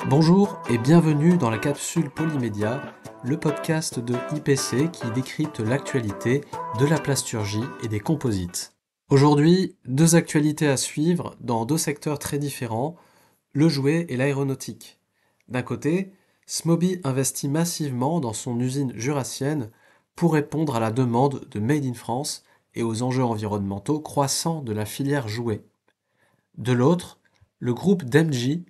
Bonjour et bienvenue dans la capsule Polymédia, le podcast de IPC qui décrypte l'actualité de la plasturgie et des composites. Aujourd'hui, deux actualités à suivre dans deux secteurs très différents, le jouet et l'aéronautique. D'un côté, Smoby investit massivement dans son usine jurassienne pour répondre à la demande de Made in France et aux enjeux environnementaux croissants de la filière jouet. De l'autre, le groupe Demji,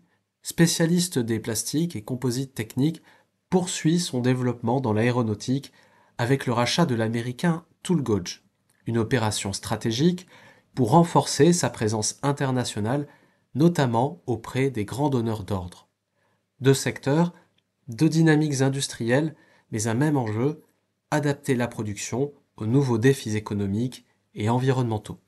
spécialiste des plastiques et composites techniques, poursuit son développement dans l'aéronautique avec le rachat de l'américain Toolgauge, une opération stratégique pour renforcer sa présence internationale, notamment auprès des grands donneurs d'ordre. Deux secteurs, deux dynamiques industrielles, mais un même enjeu, adapter la production aux nouveaux défis économiques et environnementaux.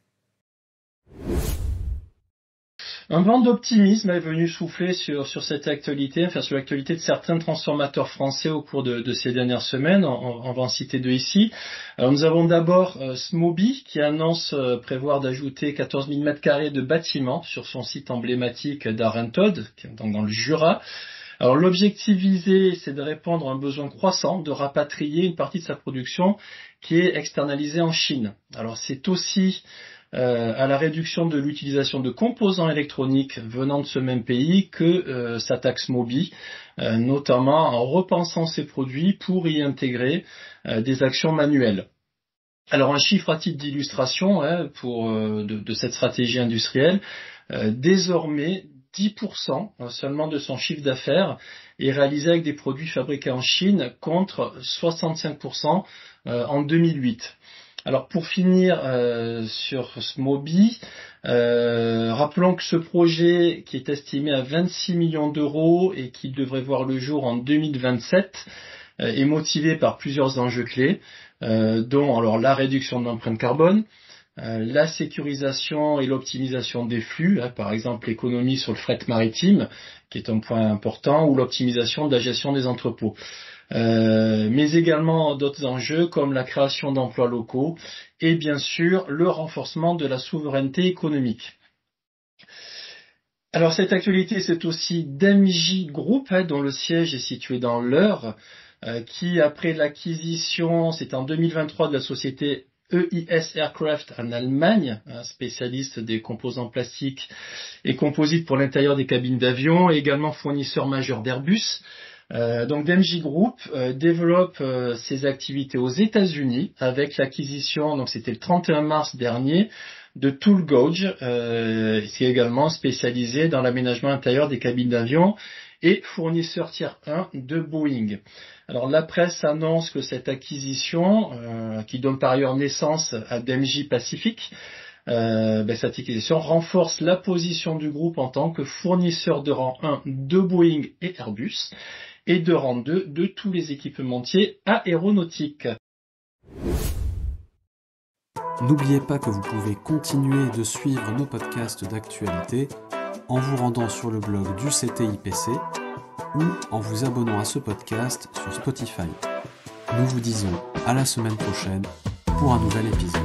Un vent d'optimisme est venu souffler sur cette actualité, sur l'actualité de certains transformateurs français au cours de ces dernières semaines. On va en citer deux ici. Alors, nous avons d'abord Smoby qui annonce prévoir d'ajouter 14 000 m² de bâtiments sur son site emblématique d'Arentod, donc dans le Jura. Alors l'objectif visé, c'est de répondre à un besoin croissant de rapatrier une partie de sa production qui est externalisée en Chine. Alors c'est aussi à la réduction de l'utilisation de composants électroniques venant de ce même pays que s'attaque Smoby, notamment en repensant ses produits pour y intégrer des actions manuelles. Alors un chiffre à titre d'illustration de cette stratégie industrielle, désormais 10% seulement de son chiffre d'affaires est réalisé avec des produits fabriqués en Chine contre 65% en 2008. Alors pour finir sur Smoby, rappelons que ce projet qui est estimé à 26 millions d'euros et qui devrait voir le jour en 2027 est motivé par plusieurs enjeux clés, dont alors la réduction de l'empreinte carbone, la sécurisation et l'optimisation des flux, par exemple l'économie sur le fret maritime, qui est un point important, ou l'optimisation de la gestion des entrepôts. Mais également d'autres enjeux comme la création d'emplois locaux et bien sûr le renforcement de la souveraineté économique. Alors cette actualité, c'est aussi Demji Group, dont le siège est situé dans l'Eure, qui après l'acquisition, c'est en 2023 de la société EIS Aircraft en Allemagne, spécialiste des composants plastiques et composites pour l'intérieur des cabines d'avion et également fournisseur majeur d'Airbus. Donc Demji Group développe ses activités aux États-Unis avec l'acquisition, donc c'était le 31 mars dernier, de Toolgauge, qui est également spécialisé dans l'aménagement intérieur des cabines d'avion et fournisseur tiers 1 de Boeing. Alors la presse annonce que cette acquisition, qui donne par ailleurs naissance à Demji Pacific, cette acquisition renforce la position du groupe en tant que fournisseur de rang 1 de Boeing et Airbus et de rang 2 de tous les équipementiers aéronautiques. N'oubliez pas que vous pouvez continuer de suivre nos podcasts d'actualité en vous rendant sur le blog du CTIPC ou en vous abonnant à ce podcast sur Spotify. Nous vous disons à la semaine prochaine pour un nouvel épisode.